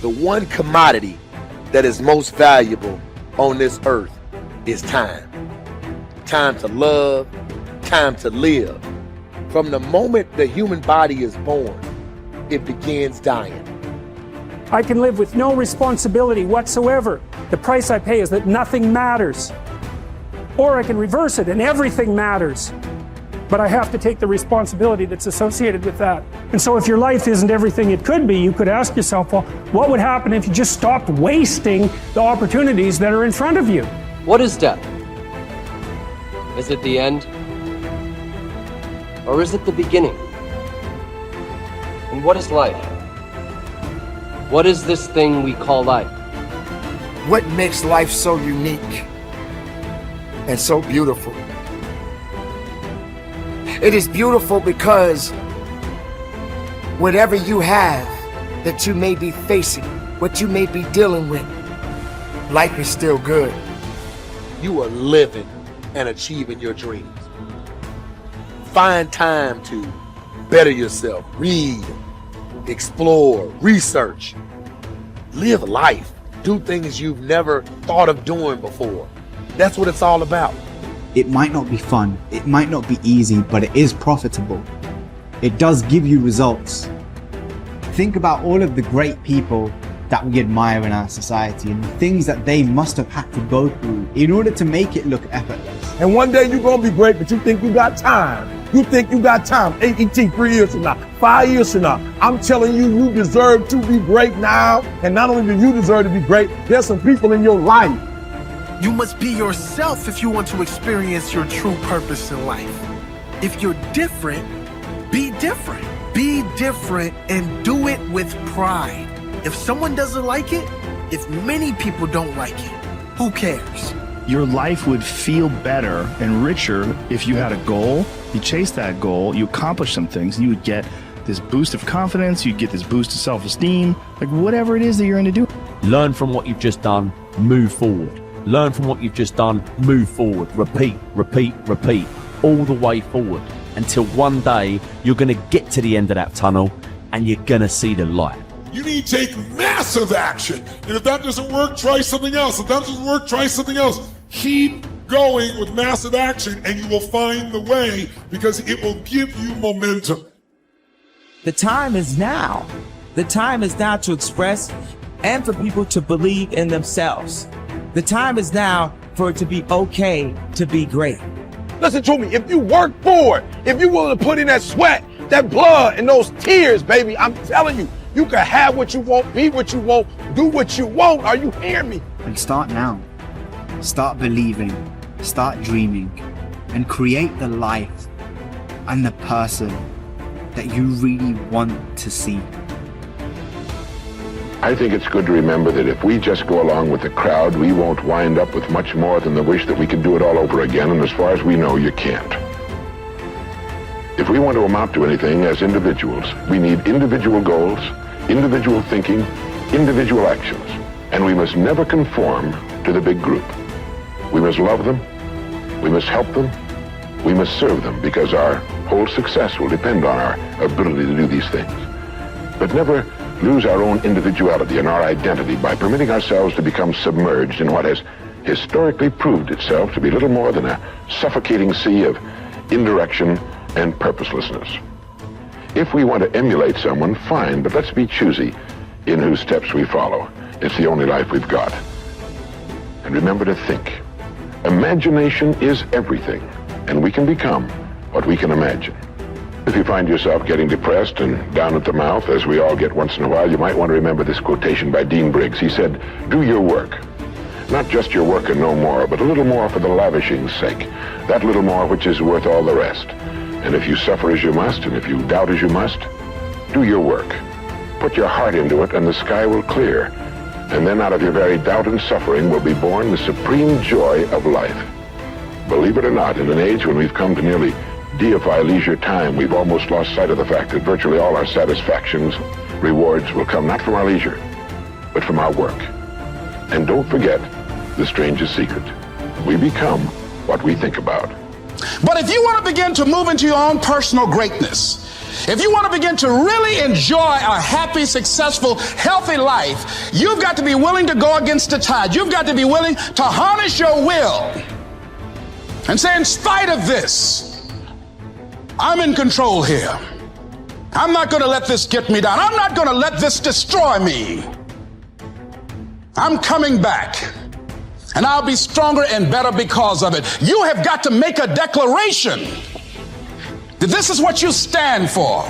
The one commodity that is most valuable on this earth is time. Time to love, time to live. From the moment the human body is born, it begins dying. I can live with no responsibility whatsoever. The price I pay is that nothing matters. Or I can reverse it and everything matters. But I have to take the responsibility that's associated with that. And so if your life isn't everything it could be, you could ask yourself, well, what would happen if you just stopped wasting the opportunities that are in front of you? What is death? Is it the end? Or is it the beginning? And what is life? What is this thing we call life? What makes life so unique and so beautiful? It is beautiful because whatever you have that you may be facing, what you may be dealing with, life is still good. You are living and achieving your dreams. Find time to better yourself, read, explore, research, live life, do things you've never thought of doing before. That's what it's all about. It might not be fun, it might not be easy, but it is profitable. It does give you results. Think about all of the great people that we admire in our society and the things that they must have had to go through in order to make it look effortless. And one day you're gonna be great, but you think you got time. You think you got time. AET 3 years from now, 5 years from now. I'm telling you, you deserve to be great now. And not only do you deserve to be great, there's some people in your life. You must be yourself if you want to experience your true purpose in life. If you're different, be different. Be different and do it with pride. If someone doesn't like it, if many people don't like it, who cares? Your life would feel better and richer if you had a goal, you chased that goal, you accomplished some things, and you would get this boost of confidence, you'd get this boost of self-esteem, like whatever it is that you're going to do. Learn from what you've just done, move forward. Learn from what you've just done, move forward. Repeat, repeat, repeat, all the way forward until one day you're going to get to the end of that tunnel and you're going to see the light. You need to take massive action. And if that doesn't work, try something else. If that doesn't work, try something else. Keep going with massive action and you will find the way because it will give you momentum. The time is now. The time is now to express and for people to believe in themselves. The time is now for it to be okay to be great. Listen to me, if you work for it, if you're willing to put in that sweat, that blood, and those tears, baby, I'm telling you, you can have what you want, be what you want, do what you want. Are you hearing me? And start now. Start believing, start dreaming, and create the life and the person that you really want to see. I think it's good to remember that if we just go along with the crowd, we won't wind up with much more than the wish that we could do it all over again, and as far as we know, you can't. If we want to amount to anything as individuals, we need individual goals, individual thinking, individual actions, and we must never conform to the big group. We must love them, we must help them, we must serve them, because our whole success will depend on our ability to do these things. But never lose our own individuality and our identity by permitting ourselves to become submerged in what has historically proved itself to be little more than a suffocating sea of indirection and purposelessness. If we want to emulate someone, fine, but let's be choosy in whose steps we follow. It's the only life we've got. And remember to think. Imagination is everything, and we can become what we can imagine. If you find yourself getting depressed and down at the mouth, as we all get once in a while, you might want to remember this quotation by Dean Briggs. He said, "Do your work. Not just your work and no more, but a little more for the lavishing's sake. That little more which is worth all the rest. And if you suffer as you must, and if you doubt as you must, do your work. Put your heart into it, and the sky will clear. And then out of your very doubt and suffering will be born the supreme joy of life." Believe it or not, in an age when we've come to nearly deify leisure time, we've almost lost sight of the fact that virtually all our satisfactions, rewards will come not from our leisure, but from our work. And don't forget the strangest secret. We become what we think about. But if you want to begin to move into your own personal greatness, If you want to begin to really enjoy a happy, successful, healthy life, you've got to be willing to go against the tide. You've got to be willing to harness your will and say, in spite of this, I'm in control here. I'm not going to let this get me down. I'm not going to let this destroy me. I'm coming back, and I'll be stronger and better because of it. You have got to make a declaration that this is what you stand for.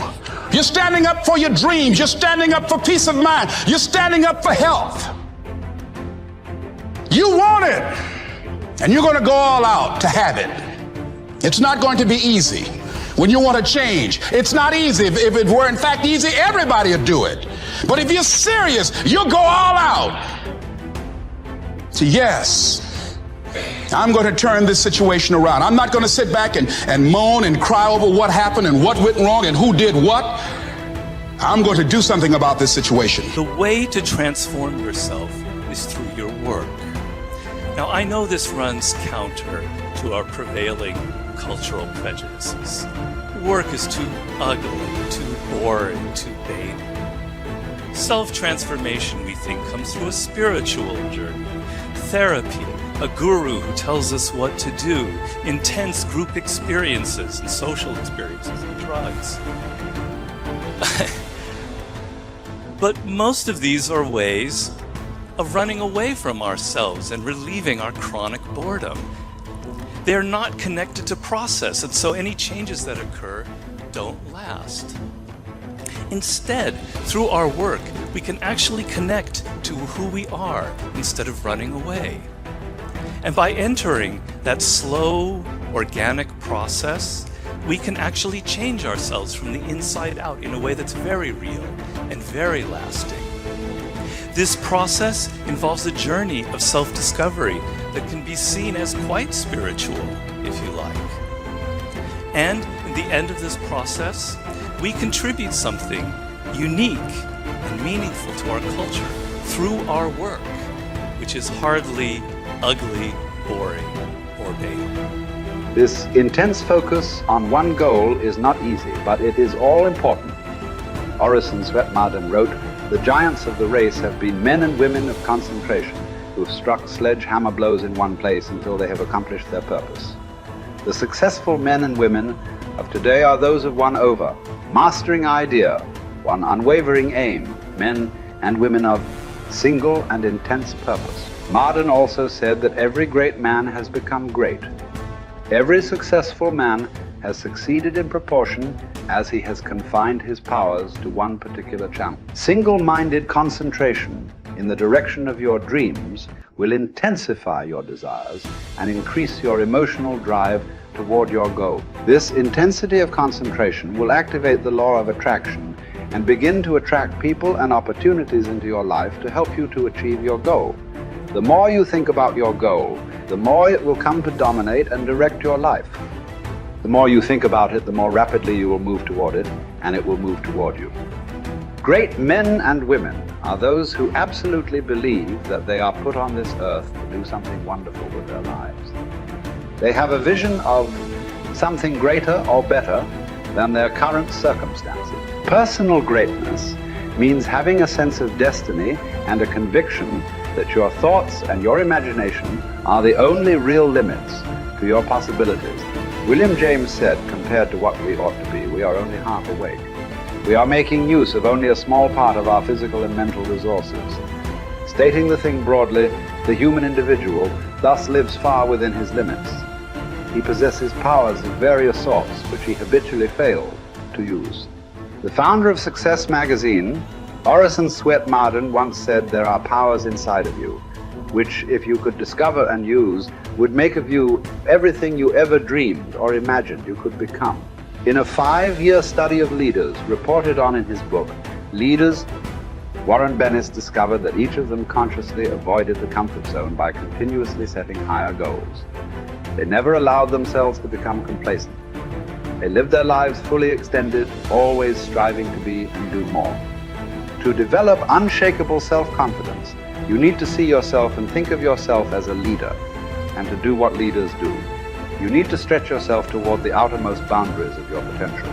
You're standing up for your dreams. You're standing up for peace of mind. You're standing up for health. You want it, and you're going to go all out to have it. It's not going to be easy. When you want to change, it's not easy. If it were in fact easy, everybody would do it. But if you're serious, you'll go all out. So yes, I'm going to turn this situation around. I'm not going to sit back and moan and cry over what happened and what went wrong and who did what. I'm going to do something about this situation. The way to transform yourself is through your work. Now, I know this runs counter to our prevailing cultural prejudices. Work is too ugly, too boring, too vain. Self-transformation, we think, comes through a spiritual journey. Therapy, a guru who tells us what to do, intense group experiences and social experiences and drugs. But most of these are ways of running away from ourselves and relieving our chronic boredom. They're not connected to process, and so any changes that occur don't last. Instead, through our work, we can actually connect to who we are instead of running away. And by entering that slow, organic process, we can actually change ourselves from the inside out in a way that's very real and very lasting. This process involves a journey of self-discovery that can be seen as quite spiritual, if you like. And in the end of this process, we contribute something unique and meaningful to our culture through our work, which is hardly ugly, boring, or vain. This intense focus on one goal is not easy, but it is all important. Orison Swett Marden wrote, "The giants of the race have been men and women of concentration who have struck sledgehammer blows in one place until they have accomplished their purpose. The successful men and women of today are those of one over, mastering idea, one unwavering aim, men and women of single and intense purpose." Marden also said that every great man has become great. Every successful man has succeeded in proportion as he has confined his powers to one particular channel. Single-minded concentration in the direction of your dreams will intensify your desires and increase your emotional drive toward your goal. This intensity of concentration will activate the law of attraction and begin to attract people and opportunities into your life to help you to achieve your goal. The more you think about your goal, the more it will come to dominate and direct your life. The more you think about it, the more rapidly you will move toward it, and it will move toward you. Great men and women are those who absolutely believe that they are put on this earth to do something wonderful with their lives. They have a vision of something greater or better than their current circumstances. Personal greatness means having a sense of destiny and a conviction that your thoughts and your imagination are the only real limits to your possibilities. William James said, compared to what we ought to be, we are only half awake. We are making use of only a small part of our physical and mental resources. Stating the thing broadly, the human individual thus lives far within his limits. He possesses powers of various sorts which he habitually fails to use. The founder of Success magazine, Orison Swett Marden, once said, "There are powers inside of you, which if you could discover and use, would make of you everything you ever dreamed or imagined you could become." In a 5-year study of leaders reported on in his book, Leaders, Warren Bennis discovered that each of them consciously avoided the comfort zone by continuously setting higher goals. They never allowed themselves to become complacent. They lived their lives fully extended, always striving to be and do more. To develop unshakable self-confidence, you need to see yourself and think of yourself as a leader, and to do what leaders do. You need to stretch yourself toward the outermost boundaries of your potential.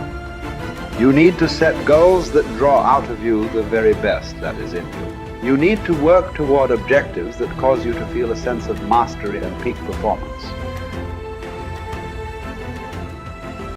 You need to set goals that draw out of you the very best that is in you. You need to work toward objectives that cause you to feel a sense of mastery and peak performance.